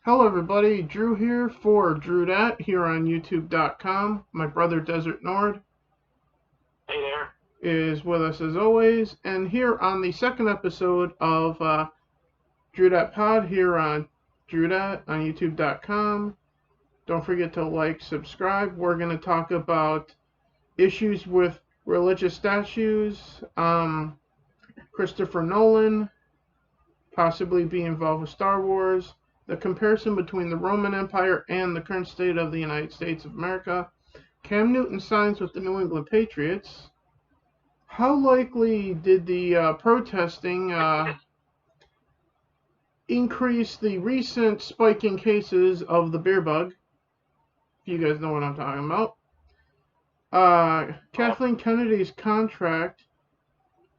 Hello everybody, Drew here for Drew Dat here on YouTube.com. My brother Desertnord Hey there. is with us as always, and here on the second episode of Drew Dat Pod here on Drew Dat on YouTube.com. Don't forget to like, subscribe. We're going to talk about issues with religious statues, Christopher Nolan possibly being involved with Star Wars, the comparison between the Roman Empire and the current state of the United States of America, Cam Newton signs with the New England Patriots, how likely did the protesting increase the recent spike in cases of the beer bug, if you guys know what I'm talking about, Kathleen Kennedy's contract,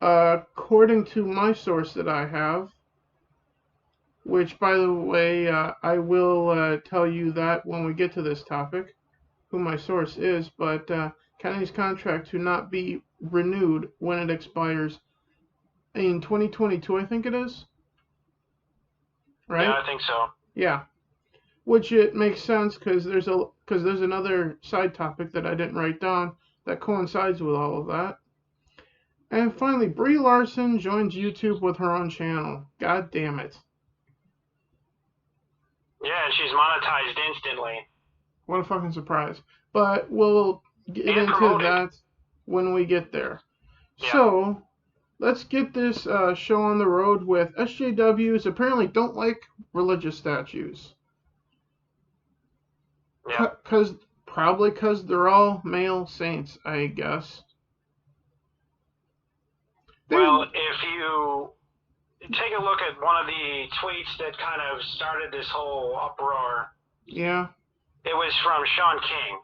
according to my source that I have, which, by the way, I will tell you that when we get to this topic, who my source is, but Kennedy's contract to not be renewed when it expires in 2022, I think it is. Right? Yeah, I think so. Yeah. Which it makes sense because there's another side topic that I didn't write down that coincides with all of that. And finally, Brie Larson joins YouTube with her own channel. God damn it. Yeah, and she's monetized instantly. What a fucking surprise. But we'll get into that when we get there. Yeah. So, let's get this show on the road with SJWs apparently don't like religious statues. Yeah. Probably because they're all male saints, I guess. Well, if you take a look at one of the tweets that kind of started this whole uproar. Yeah. It was from Sean King.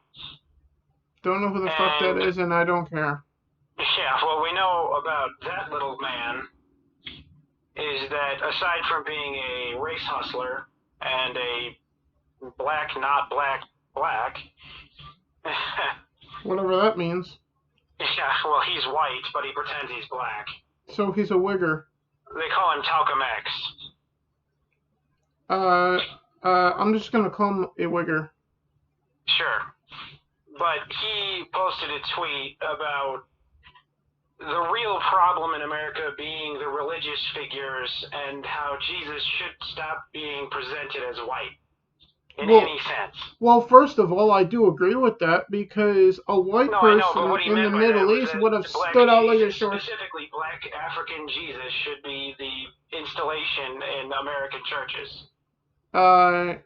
Don't know who the fuck that is, and I don't care. Yeah, what we know about that little man is that aside from being a race hustler and a black, not black, whatever that means. Yeah, well, he's white, but he pretends he's black. So he's a wigger. They call him Talcum X. I'm just gonna call him a wigger. Sure. But he posted a tweet about the real problem in America being the religious figures and how Jesus should stop being presented as white in any sense. Well, first of all, I do agree with that because a white person in the Middle East would have stood out like a short. Specifically, black African Jesus should be the installation in American churches.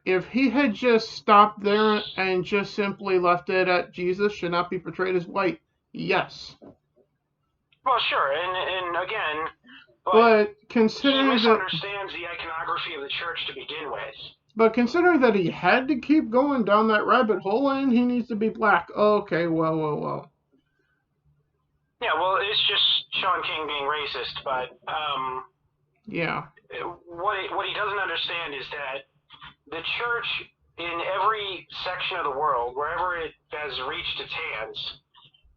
If he had just stopped there and just simply left it at Jesus should not be portrayed as white, yes. Well, sure, and again, but considering he misunderstands the iconography of the church to begin with. But considering that he had to keep going down that rabbit hole and he needs to be black, okay, well. Yeah, well, it's just Sean King being racist, but yeah. What he doesn't understand is that the church in every section of the world, wherever it has reached its hands,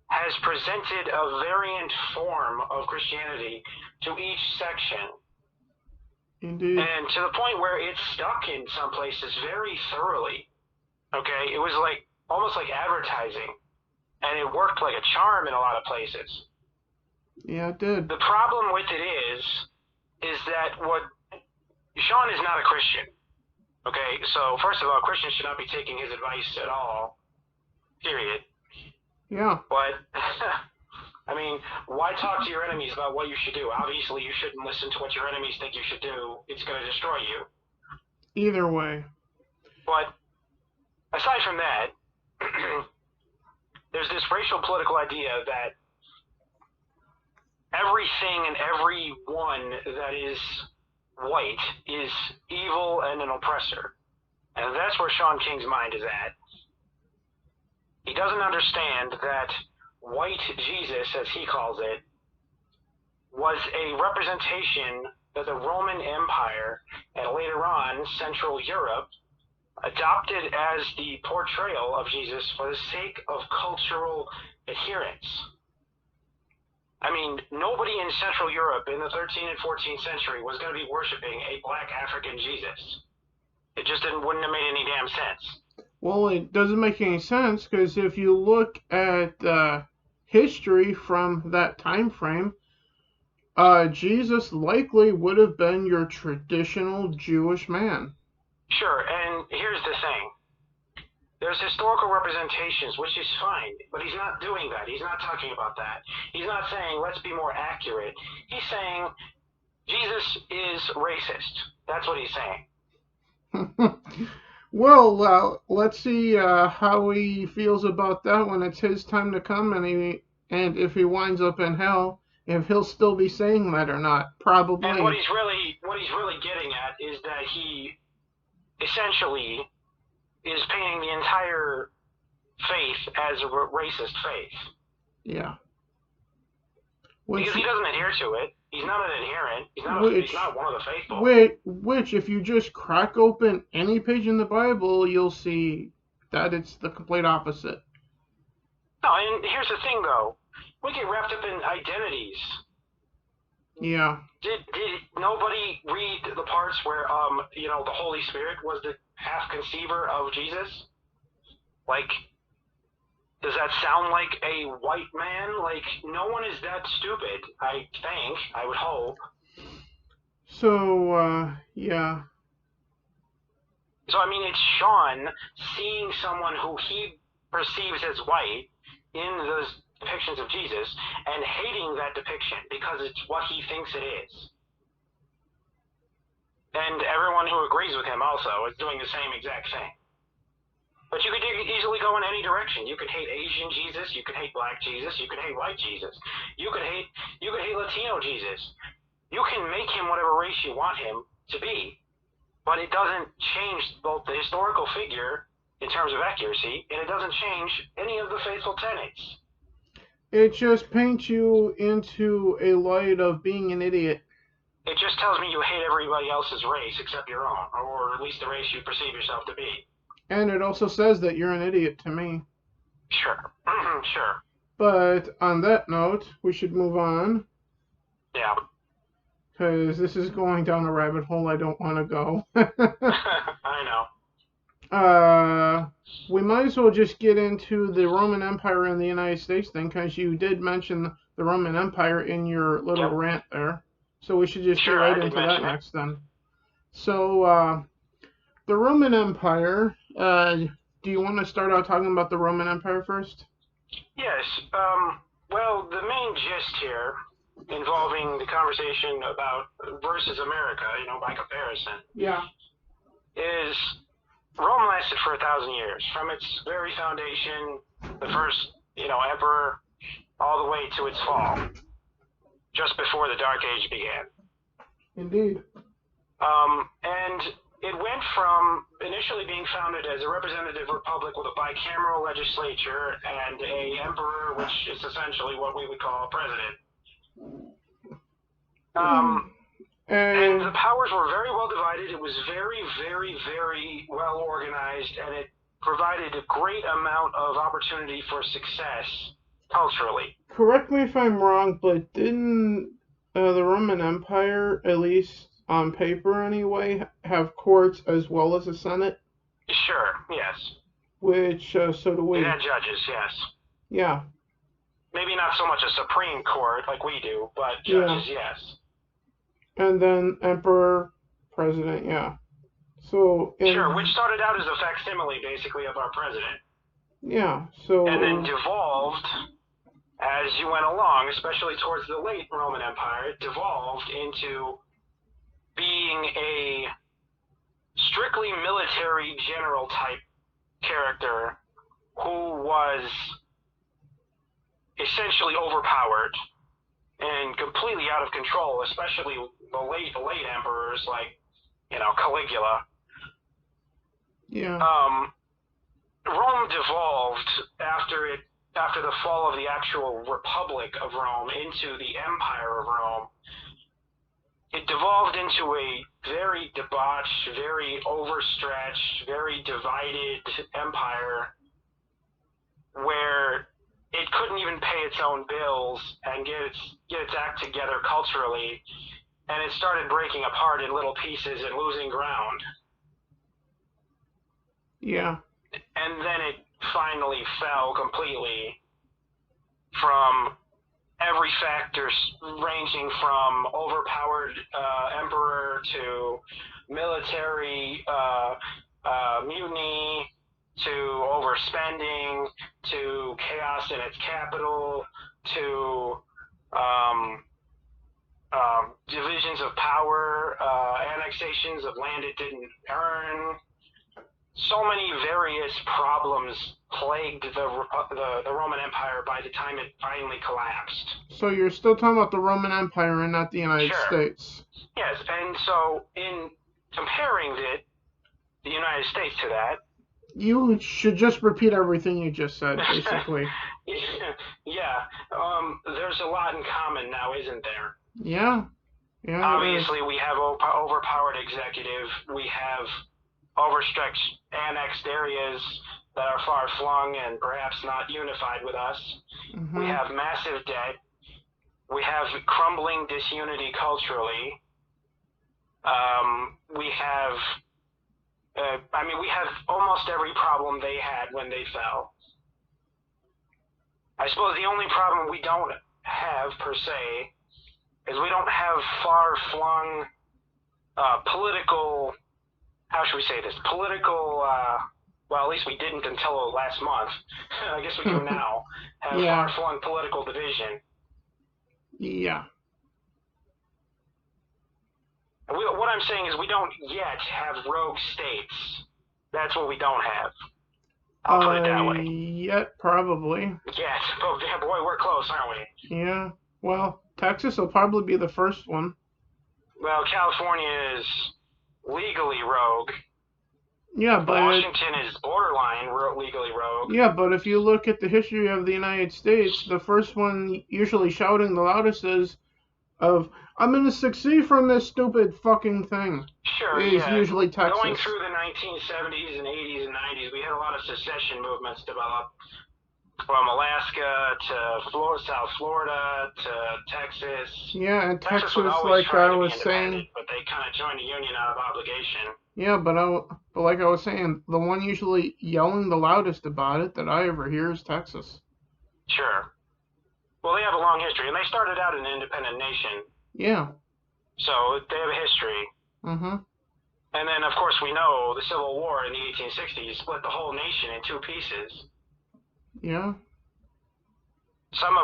has presented a variant form of Christianity to each section. Indeed. And to the point where it's stuck in some places very thoroughly. Okay? It was like almost like advertising. And it worked like a charm in a lot of places. Yeah, it did. The problem with it is that Sean is not a Christian. Okay, so first of all, Christians should not be taking his advice at all. Period. Yeah. But, I mean, why talk to your enemies about what you should do? Obviously, you shouldn't listen to what your enemies think you should do. It's going to destroy you. Either way. But, aside from that, there's this racial political idea that everything and everyone that is white is evil and an oppressor. And that's where Sean King's mind is at. He doesn't understand that white Jesus, as he calls it, was a representation that the Roman Empire and later on Central Europe adopted as the portrayal of Jesus for the sake of cultural adherence. I mean, nobody in Central Europe in the 13th and 14th century was going to be worshiping a black African Jesus. It just wouldn't have made any damn sense. Well, it doesn't make any sense because if you look at history from that time frame, Jesus likely would have been your traditional Jewish man. Sure, and here's the thing. There's historical representations, which is fine, but he's not doing that. He's not talking about that. He's not saying, let's be more accurate. He's saying, Jesus is racist. That's what he's saying. Well, let's see how he feels about that when it's his time to come, and if he winds up in hell, if he'll still be saying that or not. Probably. And what he's really getting at is that he essentially is painting the entire faith as a racist faith. Yeah. Because he doesn't adhere to it. He's not an adherent. He's not one of the faithful. Which, if you just crack open any page in the Bible, you'll see that it's the complete opposite. No, and here's the thing, though. We get wrapped up in identities. Yeah. Did nobody read the parts where the Holy Spirit was the half conceiver of Jesus? Like, does that sound like a white man? Like, no one is that stupid, I think. I would hope. So, yeah. So, I mean, it's Sean seeing someone who he perceives as white in those depictions of Jesus and hating that depiction because it's what he thinks it is. And everyone who agrees with him also is doing the same exact thing. But you could easily go in any direction. You could hate Asian Jesus. You could hate black Jesus. You could hate white Jesus. You could hate Latino Jesus. You can make him whatever race you want him to be, but it doesn't change both the historical figure in terms of accuracy, and it doesn't change any of the faithful tenets. It just paints you into a light of being an idiot. It just tells me you hate everybody else's race except your own, or at least the race you perceive yourself to be. And it also says that you're an idiot to me. Sure. Sure. But on that note, we should move on. Yeah. Because this is going down a rabbit hole I don't want to go. I know. We might as well just get into the Roman Empire and the United States thing, because you did mention the Roman Empire in your little rant there. So we should just get right into that next then. So, the Roman Empire, do you want to start out talking about the Roman Empire first? Yes. Well, the main gist here, involving the conversation about versus America, by comparison, is Rome lasted for 1,000 years. From its very foundation, the first, emperor, all the way to its fall, just before the Dark Age began. Indeed. And it went from initially being founded as a representative republic with a bicameral legislature and a emperor, which is essentially what we would call a president. And the powers were very well divided. It was very, very, very well organized, and it provided a great amount of opportunity for success culturally. Correct me if I'm wrong, but didn't the Roman Empire, at least on paper anyway, have courts as well as a Senate? Sure, yes. Which, so do we. It had judges, yes. Yeah. Maybe not so much a Supreme Court like we do, but judges, yes. And then emperor, president, yeah. So sure, which started out as a facsimile, basically, of our president. Yeah, so... And then devolved as you went along, especially towards the late Roman Empire, it devolved into being a strictly military general type character who was essentially overpowered and completely out of control, especially the late emperors like, Caligula. Yeah. Rome devolved after the fall of the actual Republic of Rome into the Empire of Rome. It devolved into a very debauched, very overstretched, very divided empire where it couldn't even pay its own bills and get its act together culturally, and it started breaking apart in little pieces and losing ground. Yeah. And then it finally fell completely from every factor ranging from overpowered emperor to military mutiny to overspending to chaos in its capital to um, divisions of power, annexations of land it didn't earn. So many various problems plagued the Roman Empire by the time it finally collapsed. So you're still talking about the Roman Empire and not the United Sure. States. Yes, and so in comparing the United States to that, You should just repeat everything you just said, basically. yeah, there's a lot in common now, isn't there? Yeah. Yeah. Obviously, we have overpowered executive. We have overstretched annexed areas that are far flung and perhaps not unified with us. Mm-hmm. We have massive debt. We have crumbling disunity culturally. We have, we have almost every problem they had when they fell. I suppose the only problem we don't have, per se, is we don't have far-flung political, how should we say this, political, well, at least we didn't until last month. I guess we do now, have Yeah. far-flung political division. Yeah. What I'm saying is we don't yet have rogue states. That's what we don't have. I'll put it that way. Yet, probably. Yet. Oh, yeah, boy, we're close, aren't we? Yeah. Well, Texas will probably be the first one. Well, California is legally rogue. Yeah, but Washington is borderline legally rogue. Yeah, but if you look at the history of the United States, the first one usually shouting the loudest is of "I'm gonna succeed from this stupid fucking thing." Sure, is yeah. usually Texas. Going through the 1970s and 80s and 90s, we had a lot of secession movements develop, from Alaska to South Florida to Texas. Yeah, and Texas was always like I trying to was be saying. independent, but they kind of joined the union out of obligation. Yeah, but like I was saying, the one usually yelling the loudest about it that I ever hear is Texas. Sure. Well, they have a long history, and they started out an independent nation. Yeah. So they have a history. Mm-hmm. And then, of course, we know the Civil War in the 1860s split the whole nation in two pieces. Yeah. Some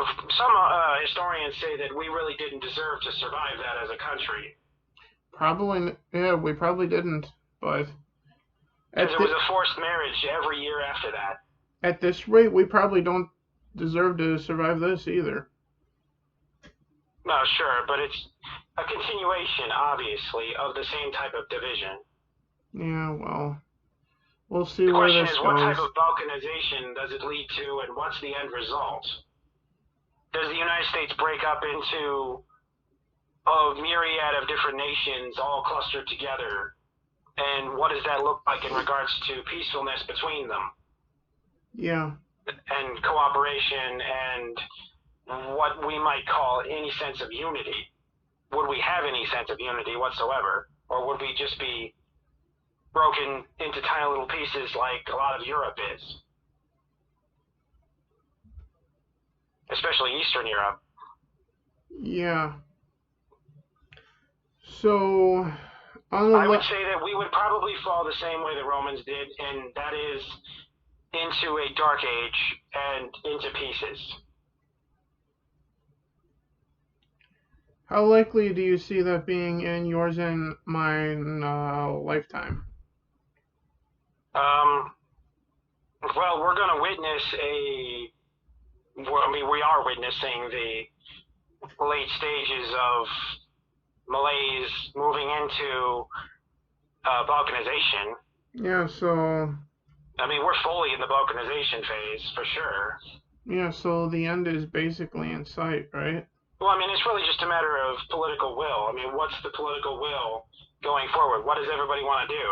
historians say that we really didn't deserve to survive that as a country. We probably didn't, but because it was a forced marriage every year after that. At this rate, we probably don't deserve to survive this either. No, sure, but it's a continuation, obviously, of the same type of division. Yeah, well, we'll see where this goes. The question is, what type of balkanization does it lead to, and what's the end result? Does the United States break up into a myriad of different nations all clustered together? And what does that look like in regards to peacefulness between them? Yeah. And cooperation and what we might call any sense of unity. Would we have any sense of unity whatsoever? Or would we just be broken into tiny little pieces like a lot of Europe is? Especially Eastern Europe. Yeah. So, I would say that we would probably fall the same way the Romans did, and that is into a dark age and into pieces. How likely do you see that being in yours and mine lifetime? Well, we're going to witness we are witnessing the late stages of malaise moving into balkanization. Yeah, so... we're fully in the balkanization phase, for sure. Yeah, so the end is basically in sight, right? Well, it's really just a matter of political will. What's the political will going forward? What does everybody want to do?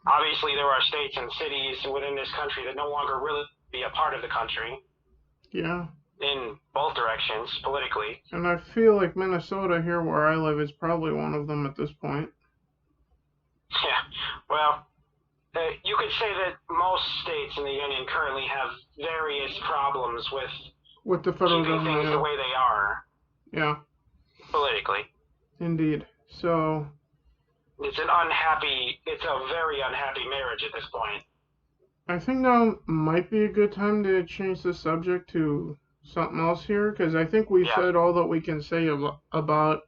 Obviously, there are states and cities within this country that no longer really be a part of the country. Yeah. In both directions, politically. And I feel like Minnesota, here where I live, is probably one of them at this point. Yeah, well, you could say that most states in the union currently have various problems with the federal keeping government. things the way they are. Yeah. Politically. Indeed. So. It's a very unhappy marriage at this point. I think now might be a good time to change the subject to something else here, because I think we said all that we can say about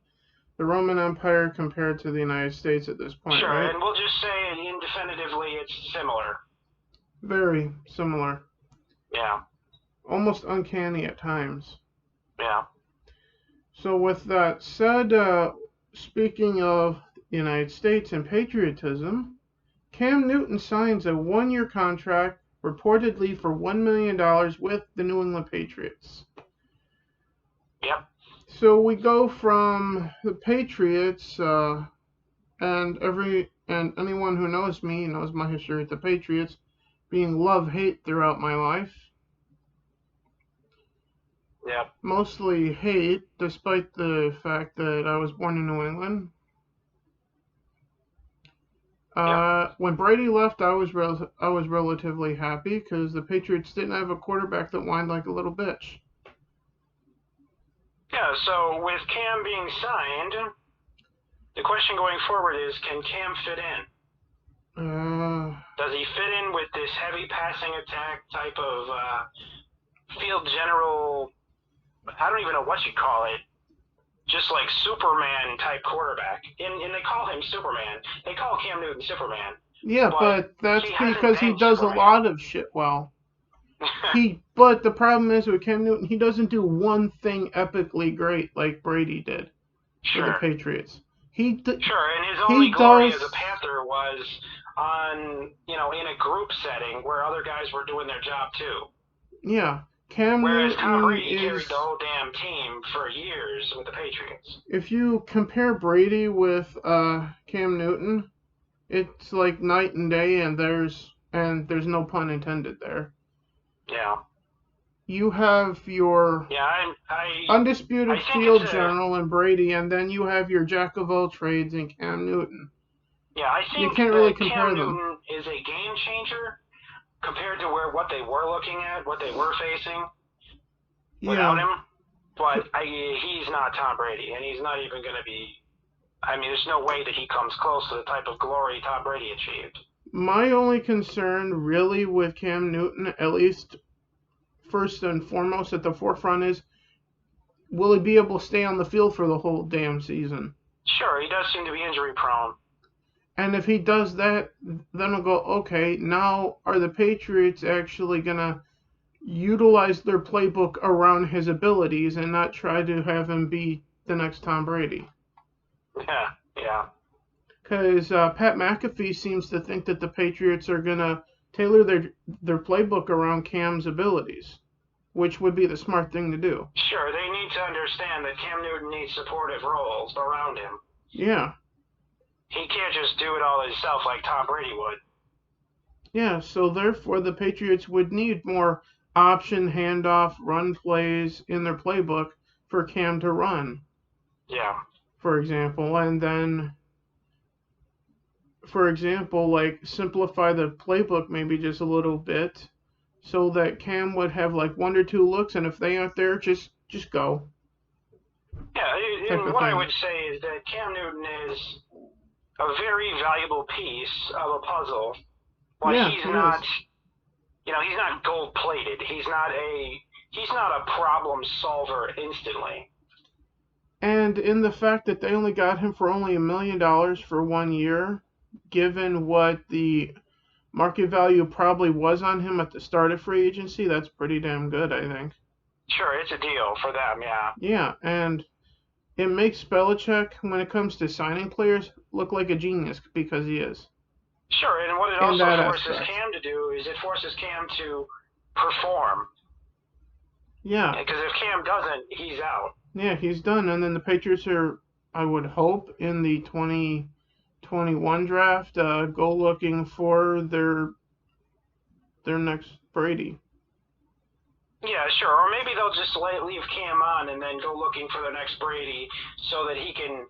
the Roman Empire compared to the United States at this point, sure, right? And we'll just say indefinitively it's similar. Very similar. Yeah. Almost uncanny at times. Yeah. So with that said, speaking of the United States and patriotism, Cam Newton signs a one-year contract, reportedly for $1 million with the New England Patriots. Yep. So we go from the Patriots, and anyone who knows me knows my history with the Patriots, being love-hate throughout my life. Yep. Mostly hate, despite the fact that I was born in New England. When Brady left, I was relatively happy because the Patriots didn't have a quarterback that whined like a little bitch. Yeah, so with Cam being signed, the question going forward is, can Cam fit in? Does he fit in with this heavy passing attack type of field general, I don't even know what you call it, just like Superman type quarterback. And they call him Superman. They call Cam Newton Superman. Yeah, but that's because he does Superman. A lot of shit well. But the problem is with Cam Newton, he doesn't do one thing epically great like Brady did for the Patriots. Sure, and his only glory as a Panther was in a group setting where other guys were doing their job too. Yeah. Whereas Tom Brady carried the whole damn team for years with the Patriots. If you compare Brady with Cam Newton, it's like night and day, and there's no pun intended there. Yeah. You have your undisputed field general in Brady, and then you have your jack of all trades in Cam Newton. Yeah, I think you can't really compare Cam them. Newton is a game changer compared to what they were looking at, what they were facing without him. But he's not Tom Brady, and he's not even going to be. I mean, there's no way that he comes close to the type of glory Tom Brady achieved. My only concern, really, with Cam Newton, at least first and foremost at the forefront, is will he be able to stay on the field for the whole damn season? Sure, he does seem to be injury prone. And if he does that, then we'll go, okay, now are the Patriots actually going to utilize their playbook around his abilities and not try to have him be the next Tom Brady? Yeah. Because Pat McAfee seems to think that the Patriots are going to tailor their playbook around Cam's abilities, which would be the smart thing to do. Sure, they need to understand that Cam Newton needs supportive roles around him. Yeah. He can't just do it all himself like Tom Brady would. Yeah, so therefore the Patriots would need more option, handoff, run plays in their playbook for Cam to run. Yeah. For example, and then, like simplify the playbook maybe just a little bit so that Cam would have like one or two looks, and if they aren't there, just go. Yeah, and what I would say is that Cam Newton is a very valuable piece of a puzzle. But he's not, he's not gold-plated. He's not a problem solver instantly. And in the fact that they only got him for only $1 million for 1 year, given what the market value probably was on him at the start of free agency, that's pretty damn good, I think. Sure, it's a deal for them, yeah. Yeah, and it makes Belichick, when it comes to signing players, look like a genius, because he is. Sure, and what it also forces Cam to do is it forces Cam to perform. Yeah. Because if Cam doesn't, he's out. Yeah, he's done. And then the Patriots are, I would hope, in the 2021 draft, go looking for their next Brady. Yeah, sure. Or maybe they'll just leave Cam on and then go looking for the next Brady so that he can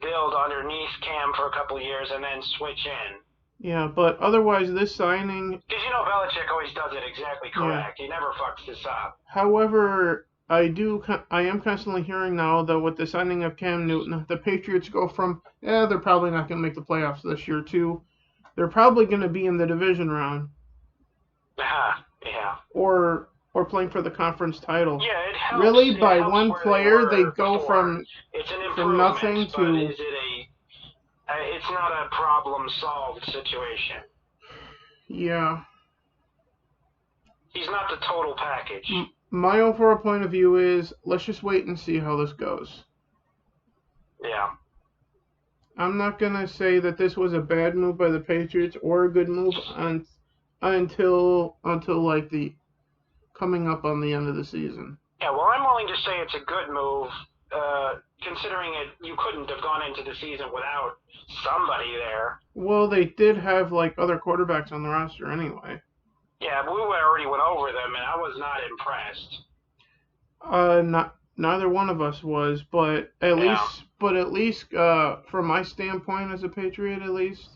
build underneath Cam for a couple of years and then switch in. Yeah, but otherwise, this signing. Because Belichick always does it exactly correct. Yeah. He never fucks this up. However, I am constantly hearing now that with the signing of Cam Newton, the Patriots go from, they're probably not going to make the playoffs this year too. They're probably going to be in the division round. Yeah. Or playing for the conference title. Yeah, it helps. Really, by helps one player, they go before. It's an from nothing but to. is it it's not a problem solved situation. Yeah. He's not the total package. My overall point of view is, let's just wait and see how this goes. Yeah. I'm not going to say that this was a bad move by the Patriots or a good move until like the coming up on the end of the season. Yeah, well, I'm willing to say it's a good move, considering you couldn't have gone into the season without somebody there. Well, they did have like other quarterbacks on the roster anyway. Yeah, but we already went over them, and I was not impressed. Neither one of us was, but at least from my standpoint as a Patriot, at least,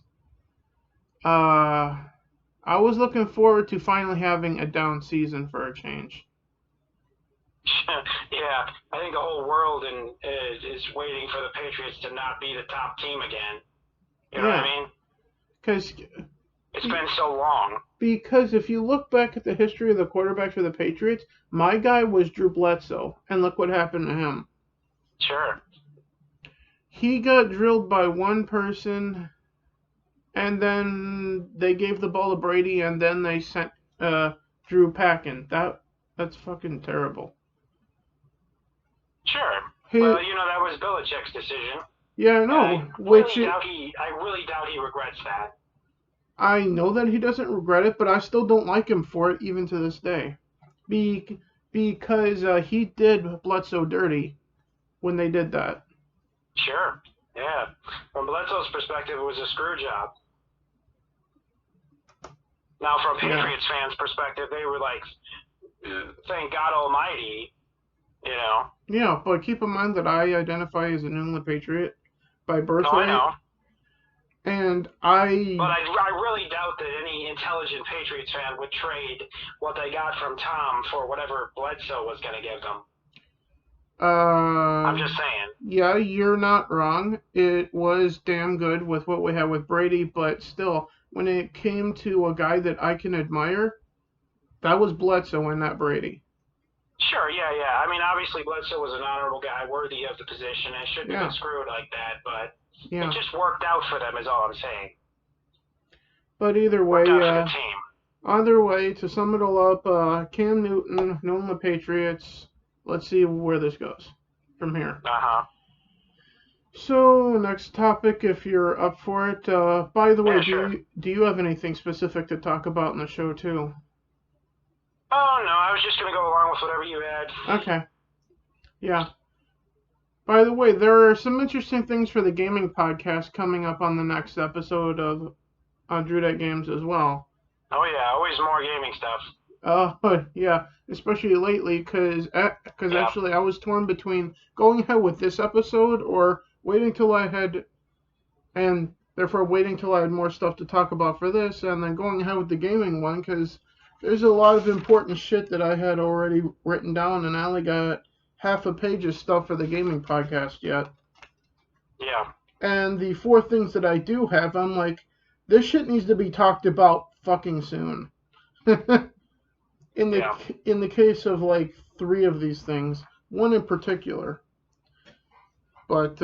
I was looking forward to finally having a down season for a change. Yeah, I think the whole world is waiting for the Patriots to not be the top team again. You know what I mean? Because it's been so long. Because if you look back at the history of the quarterbacks for the Patriots, my guy was Drew Bledsoe, and look what happened to him. Sure. He got drilled by one person, and then they gave the ball to Brady, and then they sent Drew packing. That's fucking terrible. Sure. Well, that was Belichick's decision. Yeah, I know. I really doubt he regrets that. I know that he doesn't regret it, but I still don't like him for it, even to this day. Because he did Bledsoe dirty when they did that. Sure. Yeah. From Bledsoe's perspective, it was a screw job. Now, from Patriots fans' perspective, they were like, thank God Almighty, Yeah, but keep in mind that I identify as a New England Patriot by birthright. No, I know. And But I really doubt that any intelligent Patriots fan would trade what they got from Tom for whatever Bledsoe was going to give them. I'm just saying. Yeah, you're not wrong. It was damn good with what we had with Brady, but still, when it came to a guy that I can admire, that was Bledsoe and not Brady. Sure, yeah. I mean, obviously Bledsoe was an honorable guy, worthy of the position, and shouldn't have been screwed like that, but it just worked out for them is all I'm saying. But either way, Either way, to sum it all up, Cam Newton, New England Patriots, let's see where this goes from here. Uh-huh. So, next topic, if you're up for it. By the way, do you have anything specific to talk about in the show, too? Oh, no, I was just going to go along with whatever you had. Okay. Yeah. By the way, there are some interesting things for the gaming podcast coming up on the next episode of Drew Dat Games as well. Oh, yeah, always more gaming stuff. Yeah, especially lately, because actually I was torn between going ahead with this episode or waiting till I had, and therefore waiting till I had more stuff to talk about for this, and then going ahead with the gaming one, because there's a lot of important shit that I had already written down, and I only got half a page of stuff for the gaming podcast yet. Yeah. And the 4 things that I do have, I'm like, this shit needs to be talked about fucking soon. In the case of like 3 of these things, one in particular. But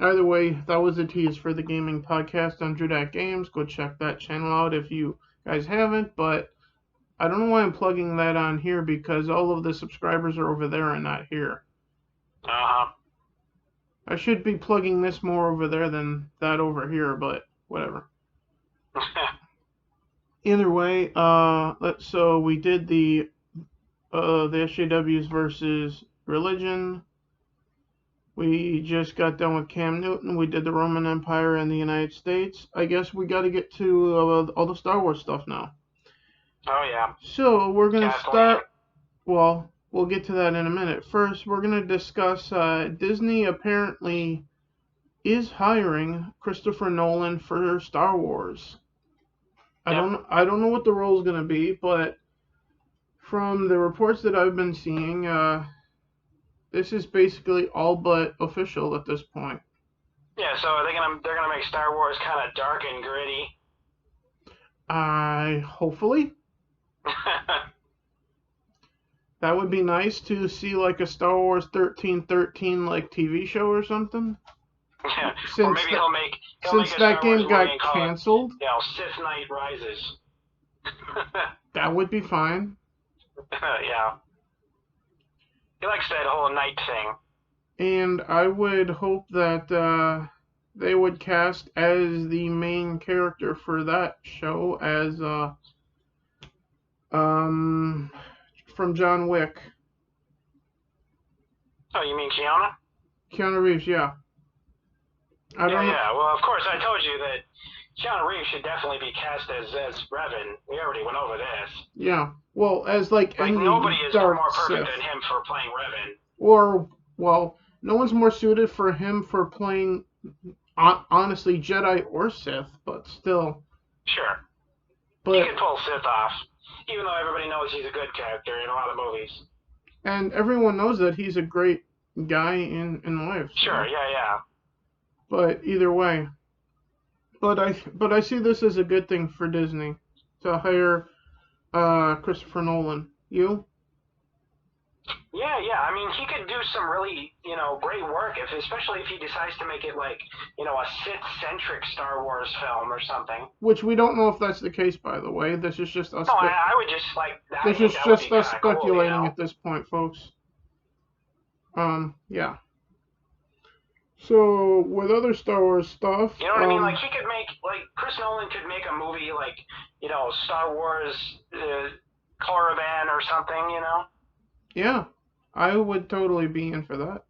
either way, that was a tease for the gaming podcast on Drew Dat Games. Go check that channel out if you guys haven't. But I don't know why I'm plugging that on here, because all of the subscribers are over there and not here. Uh-huh. I should be plugging this more over there than that over here, but whatever. Either way, so we did the SJWs versus religion. We just got done with Cam Newton. We did the Roman Empire and the United States. I guess we got to get to all the Star Wars stuff now. Oh, yeah. So we're going to start. Well, we'll get to that in a minute. First, we're going to discuss Disney apparently is hiring Christopher Nolan for Star Wars. Yep. I don't know what the role is gonna be, but from the reports that I've been seeing, this is basically all but official at this point. Yeah. So they're gonna make Star Wars kind of dark and gritty. I hopefully that would be nice to see like a Star Wars 1313 like TV show or something. Yeah. Or Since maybe that he'll make since a that Star Wars game movie got and call it, canceled, Sith Knight Rises. that would be fine. Yeah. He likes that whole night thing. And I would hope that they would cast as the main character for that show as um from John Wick, Oh, you mean Keanu? Keanu Reeves. Yeah, I Yeah, don't know. yeah. Well, of course, I told you that Keanu Reeves should definitely be cast as Revan. We already went over this. Yeah, well, as like Like, any nobody is dark more perfect Sith, than him for playing Revan. or well, no one's more suited for him for playing honestly Jedi or Sith, but still. Sure. He But can pull Sith off, even though everybody knows he's a good character in a lot of movies. and everyone knows that he's a great guy in life. So. Sure, yeah, yeah. But either way, but I see this as a good thing for Disney to hire Christopher Nolan. You? Yeah, yeah. I mean, he could do some really, great work, especially if he decides to make it like, a Sith-centric Star Wars film or something. Which we don't know if that's the case, by the way. This is just us. No, I would just like. I This think is that would just be us kind of cool, speculating at this point, folks. Yeah. So with other Star Wars stuff, You know what I mean? Like he could make, like Chris Nolan could make a movie like, Star Wars Caravan or something. Yeah, I would totally be in for that.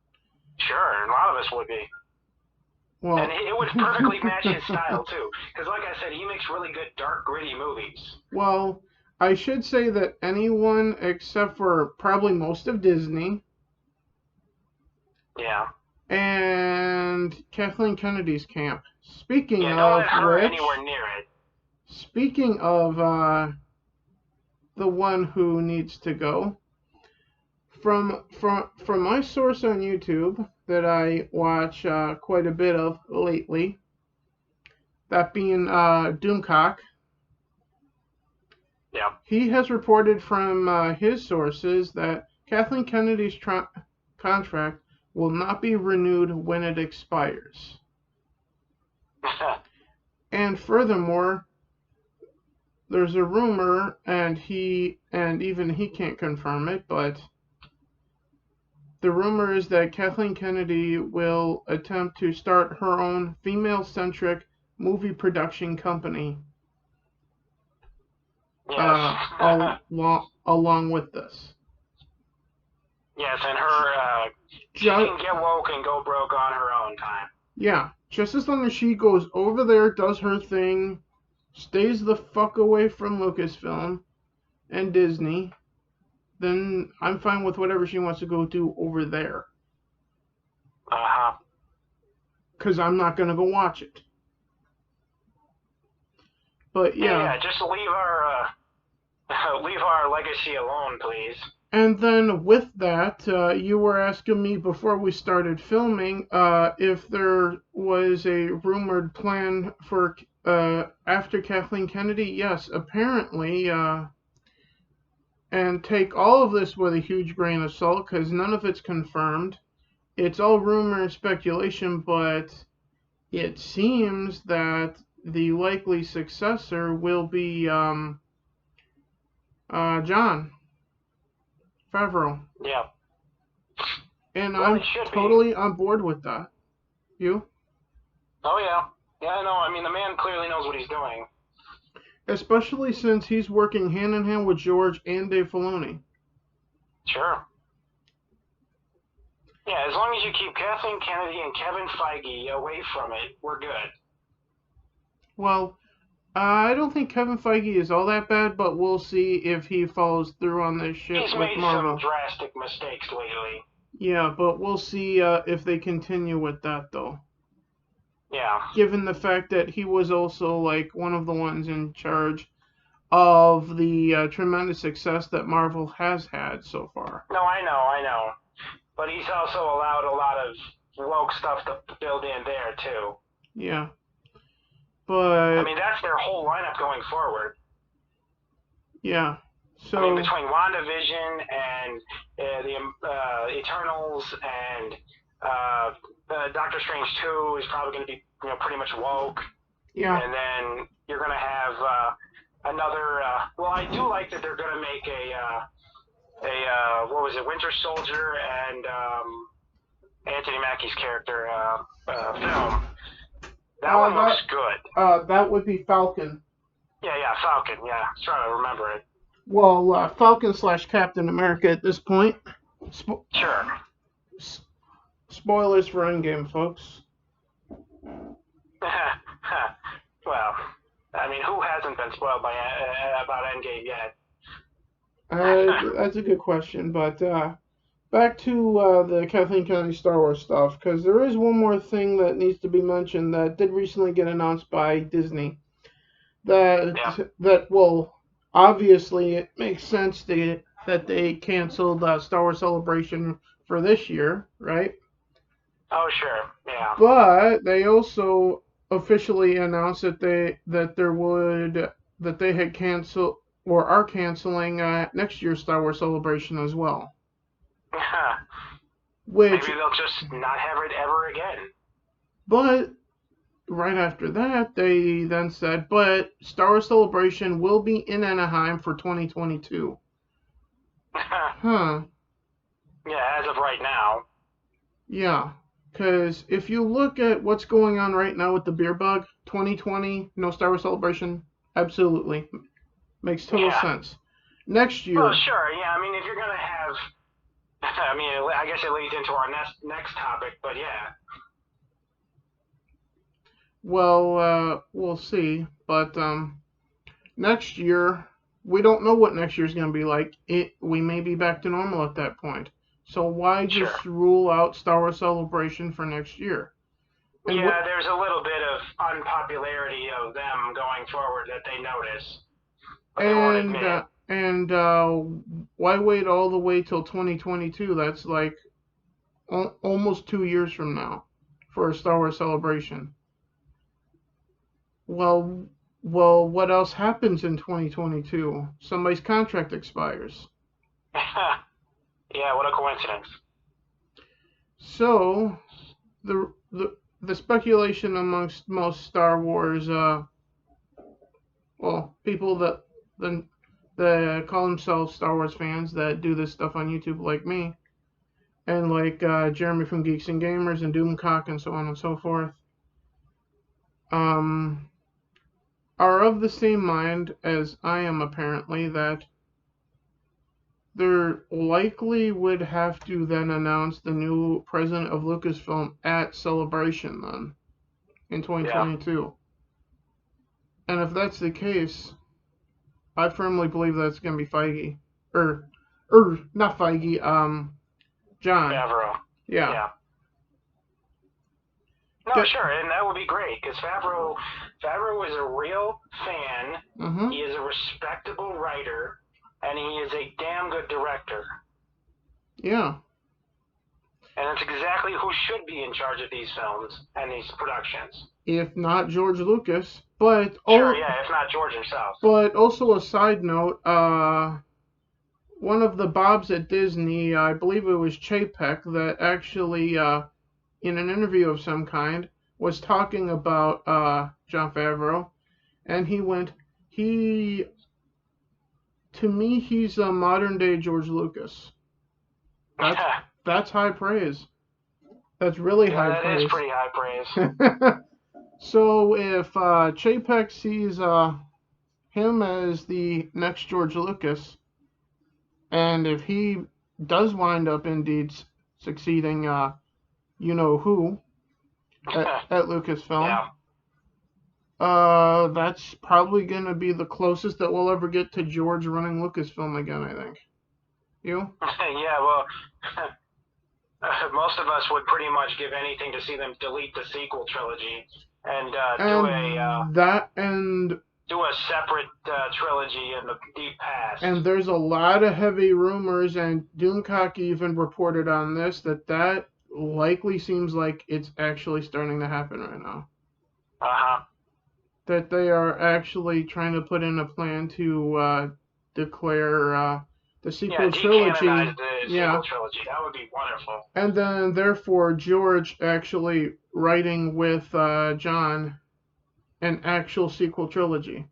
Sure, a lot of us would be. Well, and it would perfectly match his style too, because like I said, he makes really good dark, gritty movies. Well, I should say that anyone except for probably most of Disney. Yeah. And Kathleen Kennedy's camp. Speaking don't of let her which, anywhere near it. Speaking of the one who needs to go, from my source on YouTube that I watch quite a bit of lately, that being Doomcock. Yeah. He has reported from his sources that Kathleen Kennedy's contract will not be renewed when it expires. And furthermore, there's a rumor, and even he can't confirm it, but the rumor is that Kathleen Kennedy will attempt to start her own female-centric movie production company. Yes. Along with this. Yes, and she can get woke and go broke on her own time. Yeah, just as long as she goes over there, does her thing, stays the fuck away from Lucasfilm and Disney, then I'm fine with whatever she wants to go do over there. Uh-huh. Because I'm not going to go watch it. But yeah. Yeah, just leave our legacy alone, please. And then with that, you were asking me before we started filming if there was a rumored plan for after Kathleen Kennedy. Yes, apparently, and take all of this with a huge grain of salt because none of it's confirmed. It's all rumor and speculation, but it seems that the likely successor will be Jon Favreau. Yeah. And I'm totally on board with that. You? Oh, yeah. Yeah, no, I mean, the man clearly knows what he's doing. Especially since he's working hand in hand with George and Dave Filoni. Sure. Yeah, as long as you keep Kathleen Kennedy and Kevin Feige away from it, we're good. Well, I don't think Kevin Feige is all that bad, but we'll see if he follows through on this shit with Marvel. He's made some drastic mistakes lately. Yeah, but we'll see if they continue with that, though. Yeah. given the fact that he was also like one of the ones in charge of the tremendous success that Marvel has had so far. No, I know. But he's also allowed a lot of woke stuff to build in there too. Yeah. I But mean, that's their whole lineup going forward. yeah. So I mean, between WandaVision and the Eternals and Doctor Strange 2 is probably going to be pretty much woke. yeah. And then you're going to have another. Well, I do like that they're going to make what was it, Winter Soldier and Anthony Mackie's character film. That one looks good. That would be Falcon. Yeah, Falcon. Yeah, I was trying to remember it. Well, Falcon / Captain America at this point. Sure. Spoilers for Endgame, folks. Well, I mean, who hasn't been spoiled by about Endgame yet? That's a good question, but back to the Kathleen Kennedy Star Wars stuff, because there is one more thing that needs to be mentioned that did recently get announced by Disney. That well, obviously it makes sense that they canceled Star Wars Celebration for this year, right? Oh, sure, yeah. But they also officially announced that they had canceled or are canceling next year's Star Wars Celebration as well. Which maybe they'll just not have it ever again. But right after that, they then said, but Star Wars Celebration will be in Anaheim for 2022. Huh. Yeah, as of right now. Yeah. Because if you look at what's going on right now with the beer bug, 2020, no Star Next Celebration, absolutely. Makes total sense. Next year. Well, sure, yeah. I mean, if you're going to have, I mean, I guess it leads into our next topic, but yeah. Well, we'll see. But next year, we don't know what next year's going to be like. We may be back to normal at that point. So why just rule out Star Wars Celebration for next year? And there's a little bit of unpopularity of them going forward that they notice. And why wait all the way till 2022? That's like almost 2 years from now for a Star Wars Celebration. Well, what else happens in 2022? Somebody's contract expires. Yeah, what a coincidence. So, the speculation amongst most Star Wars, people that call themselves Star Wars fans that do this stuff on YouTube like me, and like Jeremy from Geeks and Gamers and Doomcock and so on and so forth, are of the same mind as I am apparently, that there likely would have to then announce the new president of Lucasfilm at Celebration then in 2022. And if that's the case, I firmly believe that's going to be Feige. Not Feige, John. Favreau. Yeah. No, sure, and that would be great, because Favreau is a real fan. Mm-hmm. He is a respectable writer, and he is a damn good director. Yeah. And that's exactly who should be in charge of these films and these productions. If not George Lucas, but if not George himself. But also a side note, one of the Bobs at Disney, I believe it was Chapek, that actually, in an interview of some kind, was talking about Jon Favreau, and to me, he's a modern day George Lucas. That's high praise. That's really high praise. That is pretty high praise. So if Chapek sees him as the next George Lucas, and if he does wind up indeed succeeding, you know who, at Lucasfilm, that's probably going to be the closest that we'll ever get to George running Lucasfilm again, I think. You? Yeah, well, most of us would pretty much give anything to see them delete the sequel trilogy and do a separate trilogy in the deep past. And there's a lot of heavy rumors, and Doomcock even reported on this, that likely seems like it's actually starting to happen right now. That they are actually trying to put in a plan to declare the sequel trilogy. The sequel trilogy. That would be wonderful. And then, therefore, George actually writing with John an actual sequel trilogy.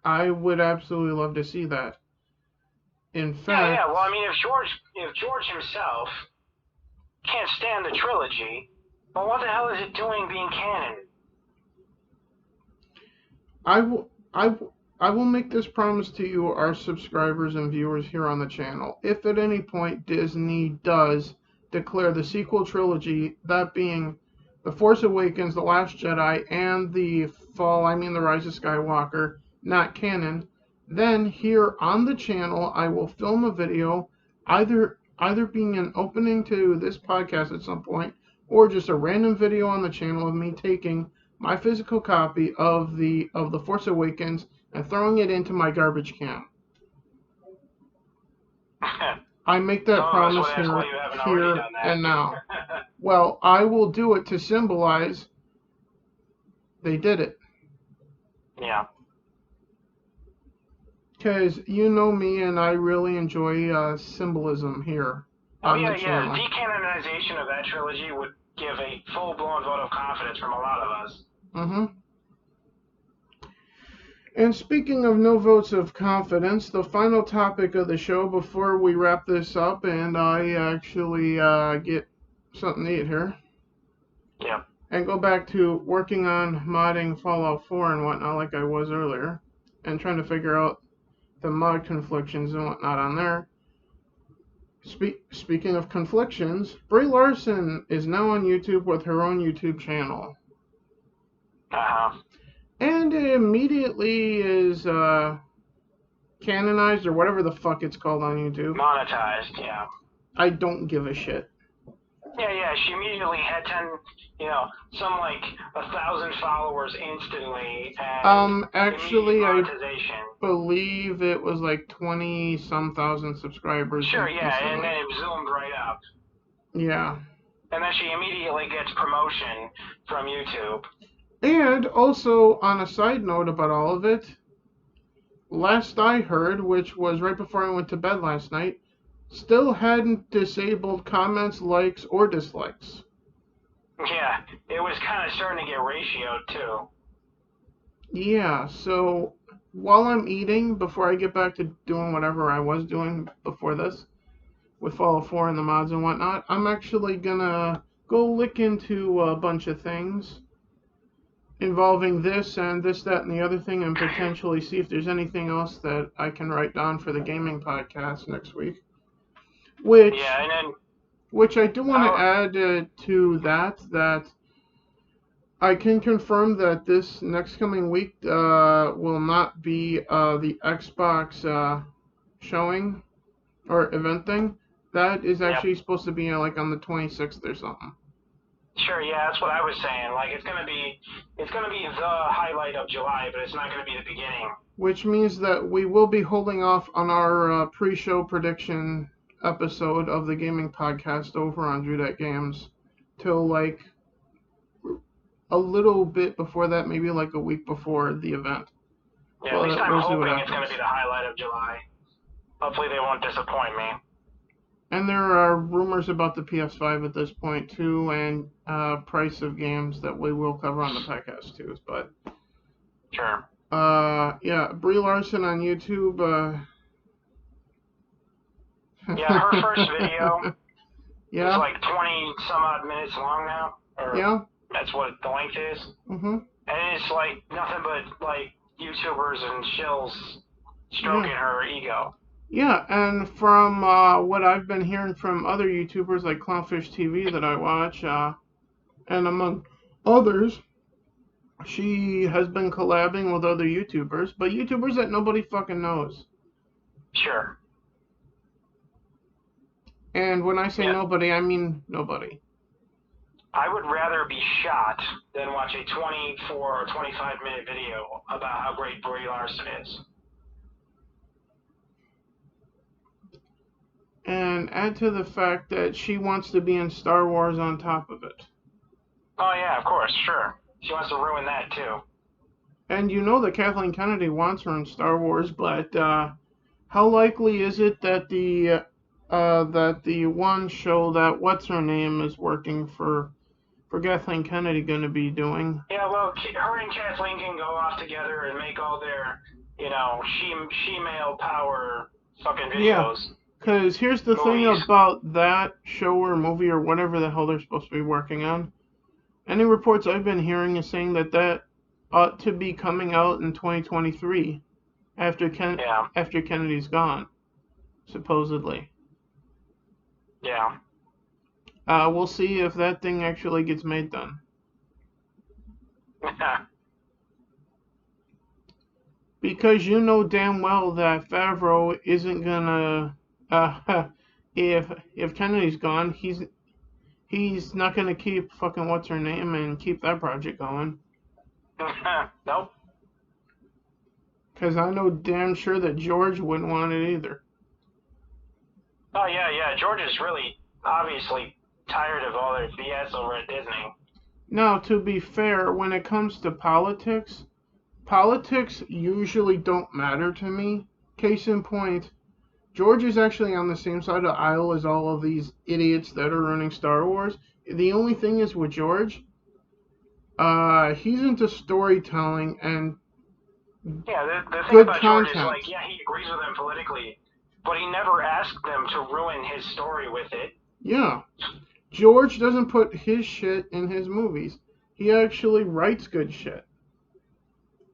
I would absolutely love to see that. In fact, well, I mean, if George himself can't stand the trilogy, well, what the hell is it doing being canon? I will make this promise to you, our subscribers and viewers here on the channel. If at any point Disney does declare the sequel trilogy, that being The Force Awakens, The Last Jedi, and The Rise of Skywalker, not canon, then here on the channel I will film a video, either being an opening to this podcast at some point, or just a random video on the channel of me taking my physical copy of the Force Awakens and throwing it into my garbage can. I make that promise here and now. Well, I will do it to symbolize they did it. Yeah. Because you know me, and I really enjoy symbolism here on the channel. Decanonization of that trilogy would give a full-blown vote of confidence from a lot of us. And speaking of no votes of confidence, the final topic of the show before we wrap this up and I actually get something to eat here. Yeah. And go back to working on modding Fallout 4 and whatnot like I was earlier. And trying to figure out the mod conflictions and whatnot on there. Speaking of conflictions, Brie Larson is now on YouTube with her own YouTube channel. And it immediately is canonized, or whatever the fuck it's called on YouTube. Monetized, yeah. I don't give a shit. Yeah, she immediately had 1,000 followers instantly. And actually, I believe it was like 20-some thousand subscribers. Sure, yeah, and then it zoomed right up. Yeah. And then she immediately gets promotion from YouTube. And also, on a side note about all of it, last I heard, which was right before I went to bed last night, still hadn't disabled comments, likes, or dislikes. Yeah, it was kind of starting to get ratioed, too. Yeah, so while I'm eating, before I get back to doing whatever I was doing before this, with Fallout 4 and the mods and whatnot, I'm actually gonna go look into a bunch of things involving this and this, that, and the other thing, and potentially see if there's anything else that I can write down for the gaming podcast next week. Which I do want to add to that I can confirm that this next coming week will not be the Xbox showing or event thing. That is actually supposed to be like on the 26th or something. Sure, yeah, that's what I was saying. Like, it's gonna be the highlight of July, but it's not gonna be the beginning. Which means that we will be holding off on our pre-show prediction episode of the gaming podcast over on Drew Dat Games till like a little bit before that, maybe like a week before the event. Yeah, at least I'm hoping it's gonna be the highlight of July. Hopefully they won't disappoint me. And there are rumors about the PS5 at this point too, and price of games that we will cover on the podcast too. But sure. Yeah, Brie Larson on YouTube. Yeah, her first video is like 20 some odd minutes long now. Or that's what the length is. And it's like nothing but like YouTubers and shills stroking her ego. Yeah, and from what I've been hearing from other YouTubers like Clownfish TV that I watch, and among others, she has been collabing with other YouTubers, but YouTubers that nobody fucking knows. Sure. And when I say Yeah. nobody, I mean nobody. I would rather be shot than watch a 24 or 25-minute video about how great Brie Larson is. And add to the fact that she wants to be in Star Wars on top of it. Oh, yeah, of course, sure. She wants to ruin that, too. And you know that Kathleen Kennedy wants her in Star Wars, but how likely is it that the one show that what's her name is working for Kathleen Kennedy going to be doing? Yeah, well, her and Kathleen can go off together and make all their, she-male power fucking videos. Yeah, because here's the thing Movies. about that show or movie or whatever the hell they're supposed to be working on. Any reports I've been hearing is saying that ought to be coming out in 2023 after Kennedy's gone, supposedly. Yeah. We'll see if that thing actually gets made then. Because you know damn well that Favreau isn't gonna, if Kennedy's gone, he's not gonna keep fucking what's her name and keep that project going. Nope. Because I know damn sure that George wouldn't want it either. Oh, yeah. George is really obviously tired of all their BS over at Disney. Now, to be fair, when it comes to politics usually don't matter to me. Case in point, George is actually on the same side of the aisle as all of these idiots that are running Star Wars. The only thing is with George, he's into storytelling and yeah, the thing good about content. George is, like, yeah, he agrees with them politically, but he never asked them to ruin his story with it. Yeah. George doesn't put his shit in his movies. He actually writes good shit.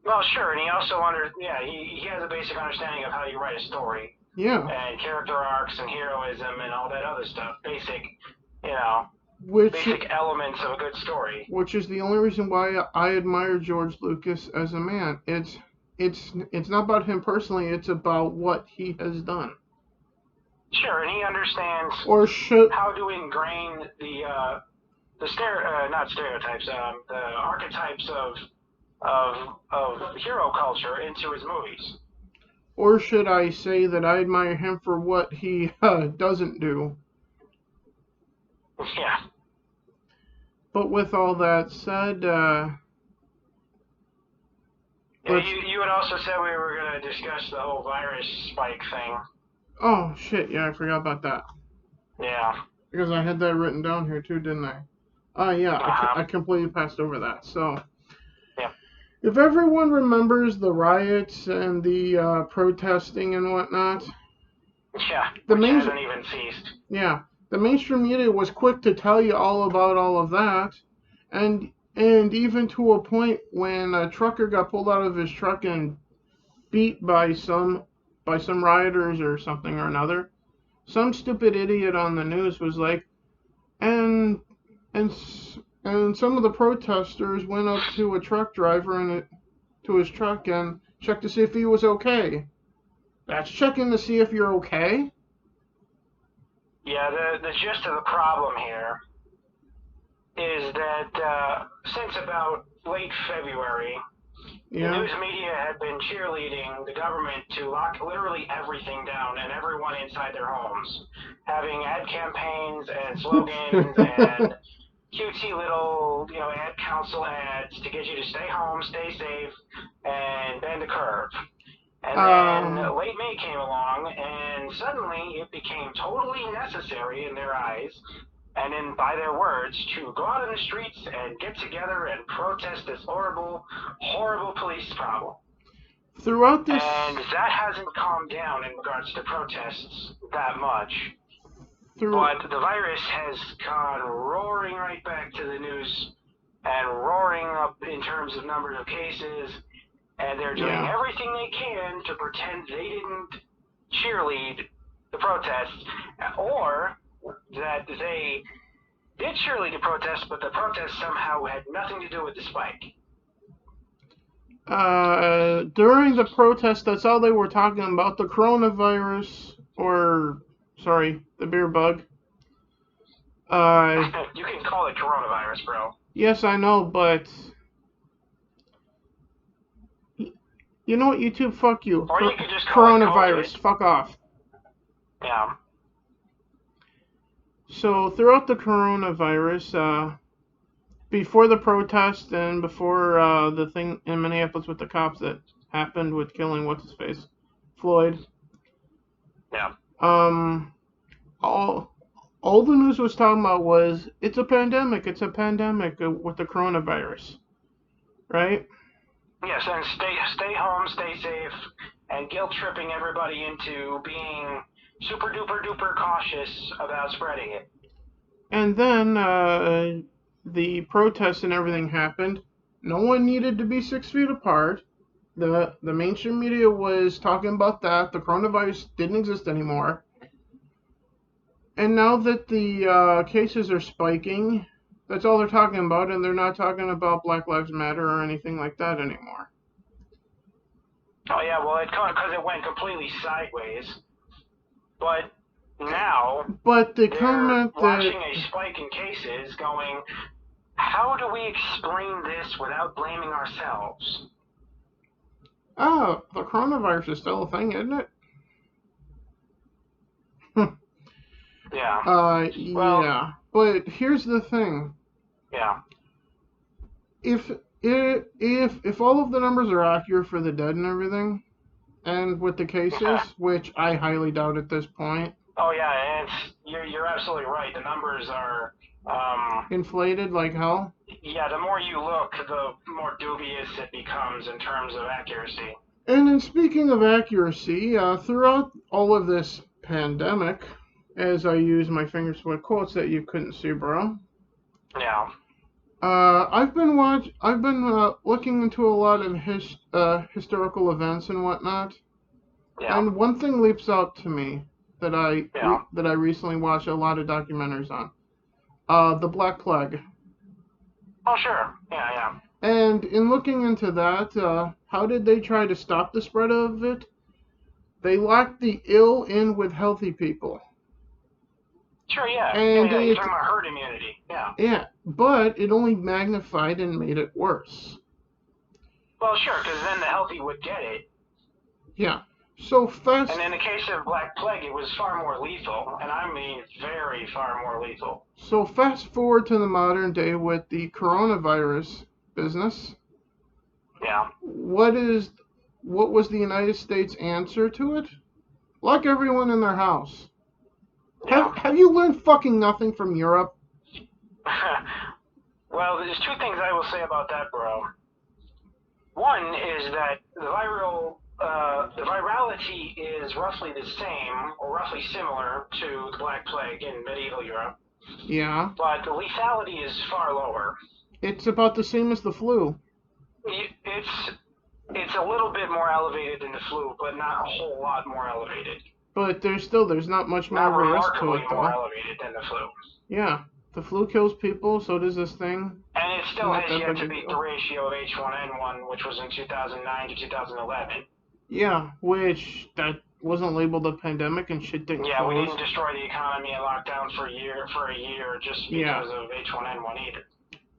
Well, sure, and he also he has a basic understanding of how you write a story. Yeah. And character arcs and heroism and all that other stuff. Basic elements of a good story. Which is the only reason why I admire George Lucas as a man. It's not about him personally, it's about what he has done. Sure, and he understands how to ingrain the archetypes of hero culture into his movies. Or should I say that I admire him for what he doesn't do? Yeah. But with all that said, you had also said we were going to discuss the whole virus spike thing. Oh, shit, yeah, I forgot about that. Yeah. Because I had that written down here too, didn't I? I completely passed over that. So, yeah. If everyone remembers the riots and the protesting and whatnot, yeah, which hasn't even ceased. Yeah, the mainstream media was quick to tell you all about all of that, and even to a point when a trucker got pulled out of his truck and beat by some rioters or something or another, some stupid idiot on the news was like, and some of the protesters went up to a truck driver and to his truck and checked to see if he was okay. That's checking to see if you're okay? Yeah, the gist of the problem here is that since about late February, the news media had been cheerleading the government to lock literally everything down and everyone inside their homes, having ad campaigns and slogans and cutesy little, ad council ads to get you to stay home, stay safe, and bend the curve. And then late May came along, and suddenly it became totally necessary in their eyes, and by their words, to go out in the streets and get together and protest this horrible, horrible police problem. Throughout this... And that hasn't calmed down in regards to protests that much. But the virus has gone roaring right back to the news and roaring up in terms of numbers of cases, and they're doing everything they can to pretend they didn't cheerlead the protests, or that they did cheerlead the protests, but the protests somehow had nothing to do with the spike. During the protest, that's all they were talking about, the coronavirus, the beer bug. You can call it coronavirus, bro. Yes, I know, but you know what, YouTube? Fuck you. Or you could just call coronavirus. it COVID. Fuck off. Yeah. So throughout the coronavirus, before the protest and before the thing in Minneapolis with the cops that happened with killing what's his face, Floyd. Yeah. All the news was talking about was it's a pandemic with the coronavirus, right? Yes, and stay home, stay safe, and guilt tripping everybody into being super duper duper cautious about spreading it. And then the protests and everything happened. No one needed to be 6 feet apart. The mainstream media was talking about that. The coronavirus didn't exist anymore. And now that the cases are spiking, that's all they're talking about, and they're not talking about Black Lives Matter or anything like that anymore. Oh yeah, well, because it went completely sideways. But now they they're comment watching that a spike in cases, going, how do we explain this without blaming ourselves? oh, the coronavirus is still a thing, isn't it? Yeah. Well, yeah. But here's the thing. Yeah. If all of the numbers are accurate for the dead and everything, and with the cases, which I highly doubt at this point. Oh yeah, and you're absolutely right. The numbers are inflated like hell. Yeah, the more you look, the more dubious it becomes in terms of accuracy. And in speaking of accuracy, throughout all of this pandemic, as I use my fingers with quotes that you couldn't see, bro. Yeah. I've been looking into a lot of historical events and whatnot. Yeah. And one thing leaps out to me that I recently watched a lot of documentaries on. The Black Plague. Oh sure. Yeah. And in looking into that, how did they try to stop the spread of it? They locked the ill in with healthy people. Sure, yeah. And you're talking about herd immunity. Yeah. Yeah, but it only magnified and made it worse. Well, sure, because then the healthy would get it. Yeah. So And in the case of Black Plague, it was far more lethal, and I mean very far more lethal. So fast forward to the modern day with the coronavirus business. Yeah. What was the United States answer to it? Lock everyone in their house. Yeah. Have you learned fucking nothing from Europe? Well, there's two things I will say about that, bro. One is that the virality is roughly the same, or roughly similar to the Black Plague in medieval Europe. Yeah. But the lethality is far lower. It's about the same as the flu. It's a little bit more elevated than the flu, but not a whole lot more elevated. But there's not much more of a risk to it, though. More elevated than the flu. Yeah. The flu kills people, so does this thing. And it still has yet to beat the ratio of H1N1, which was in 2009 to 2011. Yeah, which that wasn't labeled a pandemic and shit didn't Yeah, close. we didn't destroy the economy and lock down for a year just because of H1N1 either.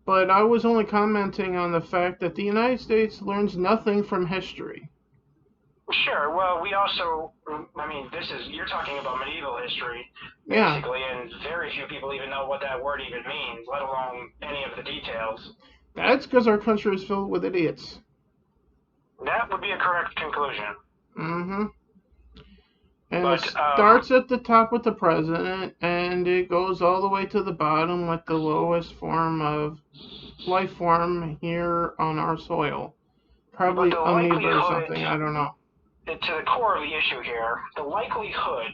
But I was only commenting on the fact that the United States learns nothing from history. Sure. Well, we also, you're talking about medieval history, basically, and very few people even know what that word even means, let alone any of the details. That's because our country is filled with idiots. That would be a correct conclusion. Mm-hmm. And it starts at the top with the president, and it goes all the way to the bottom with the lowest form of life form here on our soil. Probably amoeba or something, I don't know. To the core of the issue here, the likelihood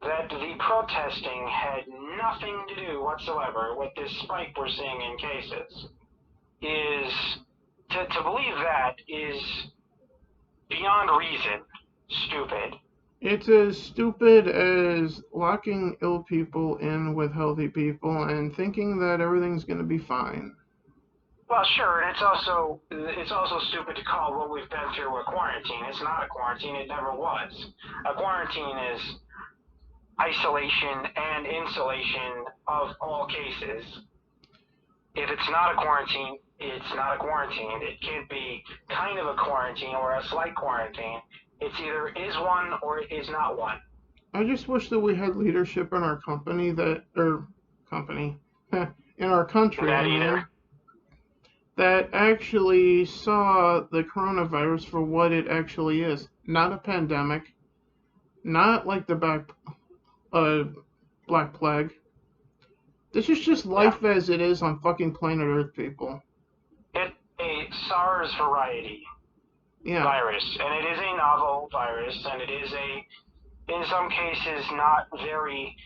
that the protesting had nothing to do whatsoever with this spike we're seeing in cases is, to believe that is beyond reason stupid. It's as stupid as locking ill people in with healthy people and thinking that everything's going to be fine. Well, sure, and it's also stupid to call what we've been through a quarantine. It's not a quarantine. It never was. A quarantine is isolation and insulation of all cases. If it's not a quarantine, it's not a quarantine. It can't be kind of a quarantine or a slight quarantine. It's either is one or it is not one. I just wish that we had leadership in our company in our country, that actually saw the coronavirus for what it actually is. Not a pandemic, not like the Black Plague. This is just life as it is on fucking planet Earth, people. It's a SARS variety virus, and it is a novel virus, and it is in some cases, not very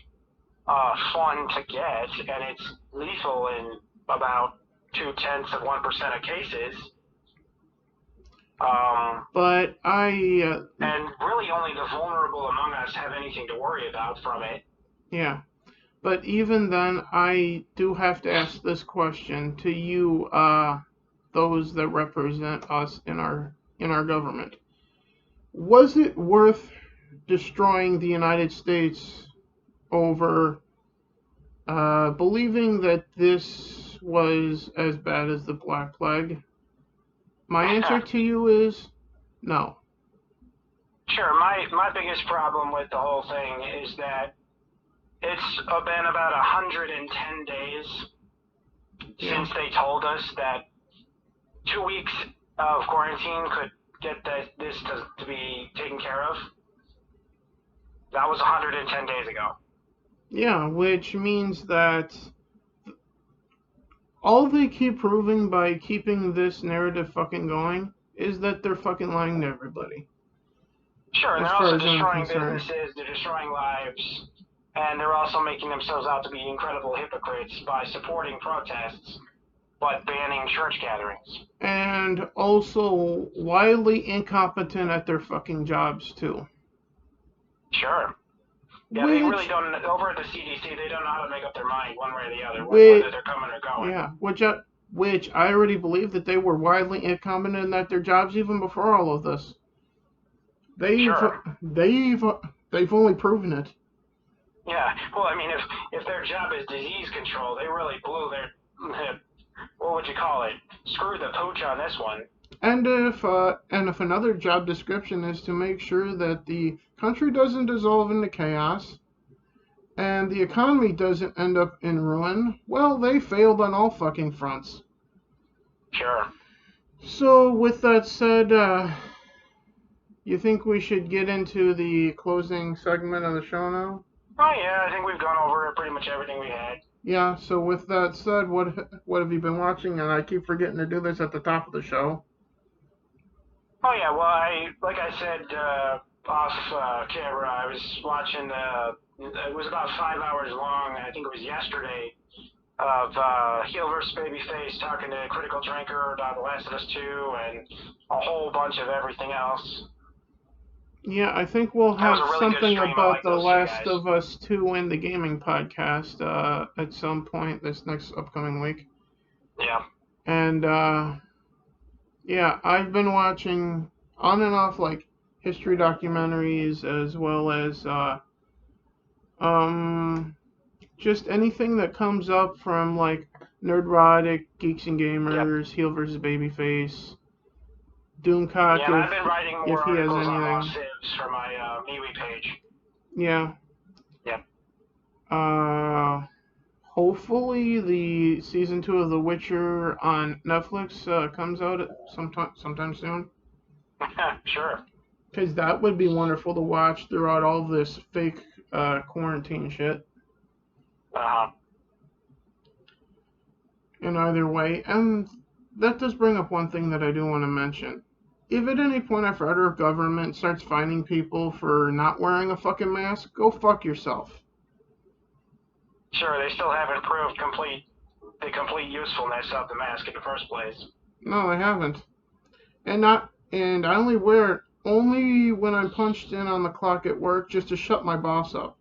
fun to get, and it's lethal in about 0.2% of cases. But and really only the vulnerable among us have anything to worry about from it. Yeah. But even then, I do have to ask this question to you, those that represent us in our government. Was it worth destroying the United States over believing that this was as bad as the Black Plague? My answer to you is no. Sure, my biggest problem with the whole thing is that it's been about 110 days since they told us that 2 weeks of quarantine could get this to be taken care of. That was 110 days ago. Yeah, which means that all they keep proving by keeping this narrative fucking going is that they're fucking lying to everybody. Sure, and they're also destroying businesses, they're destroying lives, and they're also making themselves out to be incredible hypocrites by supporting protests, but banning church gatherings. And also wildly incompetent at their fucking jobs, too. Sure. Yeah, they really don't, over at the CDC, they don't know how to make up their mind one way or the other, whether they're coming or going. Yeah, which I already believe that they were wildly incompetent at their jobs even before all of this. They've only proven it. Yeah, well, I mean, if their job is disease control, they really blew their, what would you call it? Screw the pooch on this one. And if another job description is to make sure that the country doesn't dissolve into chaos and the economy doesn't end up in ruin, well, they failed on all fucking fronts. Sure. So, with that said, you think we should get into the closing segment of the show now? Oh yeah, I think we've gone over pretty much everything we had. Yeah, so with that said, what have you been watching? And I keep forgetting to do this at the top of the show. Oh yeah, well, like I said off camera, I was watching it was about 5 hours long, I think it was yesterday, of Heel vs. Babyface talking to Critical Drinker about The Last of Us 2 and a whole bunch of everything else. Yeah, I think we'll have something about The Last of Us 2 in the gaming podcast at some point this next upcoming week. Yeah. And, yeah, I've been watching on and off, like, history documentaries as well as, just anything that comes up from, like, Nerdrotic, Geeks and Gamers, Heel vs. Babyface, Doomcock, yeah, I've been writing more if he has articles anything. on Sibs for my MeWe page. Yeah. Yep. Hopefully the season 2 of The Witcher on Netflix comes out sometime soon. Sure. Because that would be wonderful to watch throughout all this fake quarantine shit. Uh-huh. In either way, and that does bring up one thing that I do want to mention. If at any point our federal government starts fining people for not wearing a fucking mask, go fuck yourself. Sure, they still haven't proved the complete usefulness of the mask in the first place. No, they haven't. And I only wear it only when I'm punched in on the clock at work just to shut my boss up.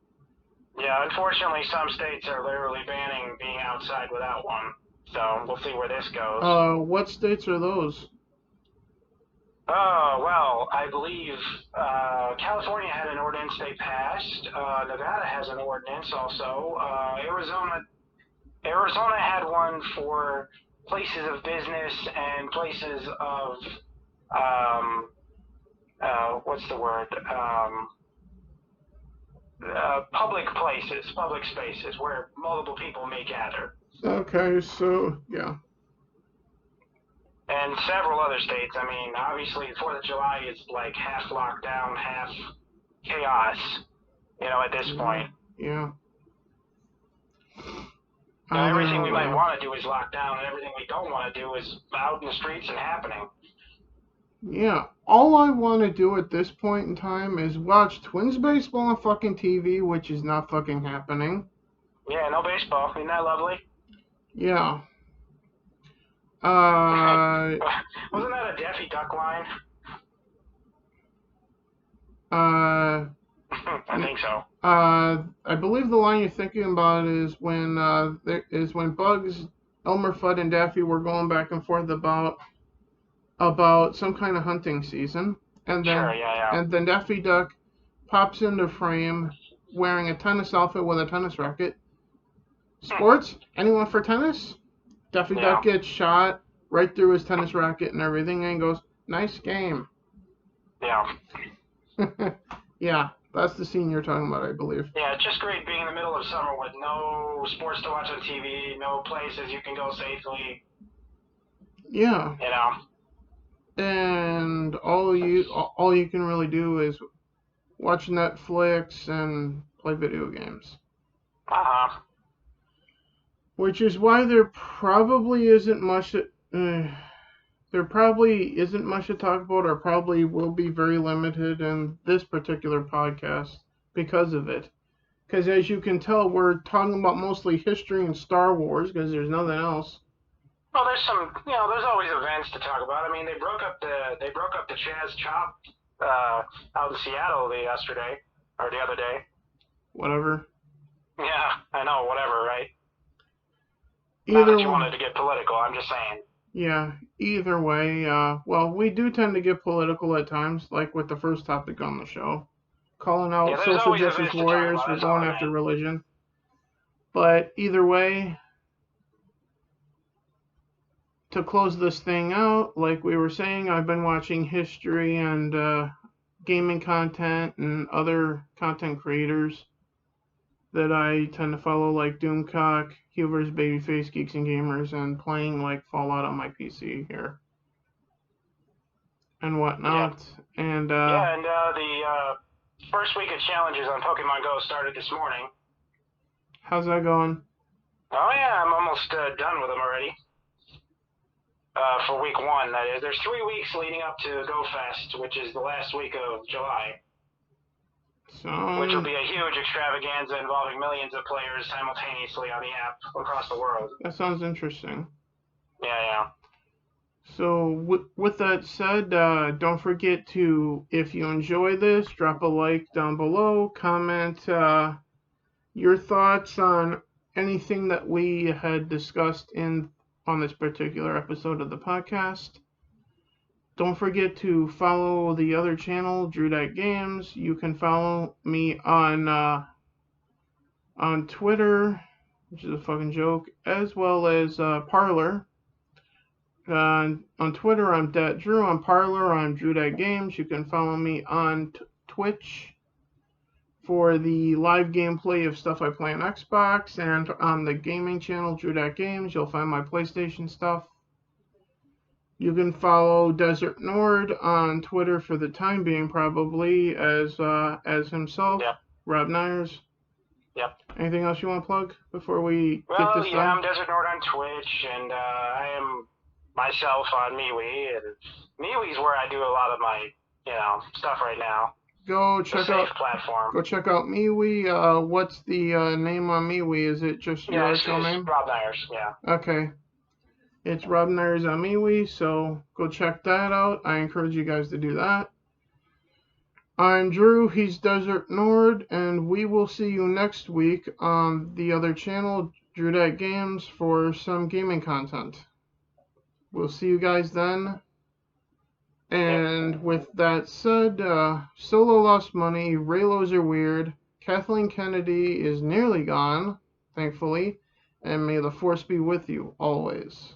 Yeah, unfortunately, some states are literally banning being outside without one. So we'll see where this goes. What states are those? Oh, well, I believe California had an ordinance they passed. Nevada has an ordinance also. Arizona Arizona had one for places of business and places of what's the word? Public places, public spaces where multiple people may gather. Okay, so yeah. And several other states. I mean, obviously, 4th of July is like half lockdown, half chaos. At this point. Yeah. Everything we might want to do is locked down, and everything we don't want to do is out in the streets and happening. Yeah, all I want to do at this point in time is watch Twins baseball on fucking TV, which is not fucking happening. Yeah, no baseball. Isn't that lovely? Yeah. Wasn't that a Daffy Duck line? I think so. I believe the line you're thinking about is when Bugs, Elmer Fudd, and Daffy were going back and forth about some kind of hunting season, and then and then Daffy Duck pops into frame wearing a tennis outfit with a tennis racket. Sports? Anyone for tennis? Daffy Duck gets shot right through his tennis racket and everything, and goes, "Nice game." Yeah. Yeah, that's the scene you're talking about, I believe. Yeah, it's just great being in the middle of summer with no sports to watch on TV, no places you can go safely. Yeah. And all you can really do is watch Netflix and play video games. Which is why there probably isn't much to talk about, or probably will be very limited in this particular podcast because of it. Because as you can tell, we're talking about mostly history and Star Wars because there's nothing else. Well, there's there's always events to talk about. I mean, they broke up the Chaz Chop out in Seattle the other day. Whatever. Yeah, I know, whatever, right? Not that you wanted to get political, I'm just saying. Yeah, either way, well, we do tend to get political at times, like with the first topic on the show. Calling out social justice warriors for going after religion. But either way, to close this thing out, like we were saying, I've been watching history and gaming content and other content creators that I tend to follow, like Doomcock, Hubers, Babyface, Geeks and Gamers, and playing like Fallout on my PC here and whatnot. Yeah. And the first week of challenges on Pokemon Go started this morning. How's that going? Oh yeah, I'm almost done with them already. For week 1, that is. There's 3 weeks leading up to Go Fest, which is the last week of July. Which will be a huge extravaganza involving millions of players simultaneously on the app across the world. That sounds interesting. Yeah. So with that said, don't forget to, if you enjoy this, drop a like down below, comment your thoughts on anything that we had discussed on this particular episode of the podcast. Don't forget to follow the other channel, Drew Games. You can follow me on Twitter, which is a fucking joke, as well as Parler. On Twitter, I'm Dat Drew. On Parler, I'm Drew Games. You can follow me on Twitch for the live gameplay of stuff I play on Xbox, and on the gaming channel, Drew Games, you'll find my PlayStation stuff. You can follow Desertnord on Twitter for the time being, probably, as himself, yep. Rob Nyers. Yep. Anything else you want to plug before we get this done? I'm Desertnord on Twitch, and I am myself on MeWe, and MeWe's where I do a lot of my, stuff right now. Go check out MeWe. What's the name on MeWe? Is it just your actual name? Rob Nyers, yeah. Okay. It's Rob Nyers on MeWe, so go check that out. I encourage you guys to do that. I'm Drew, he's Desertnord, and we will see you next week on the other channel, Drew Games, for some gaming content. We'll see you guys then. And with that said, Solo lost money, Raylos are weird, Kathleen Kennedy is nearly gone, thankfully, and may the Force be with you always.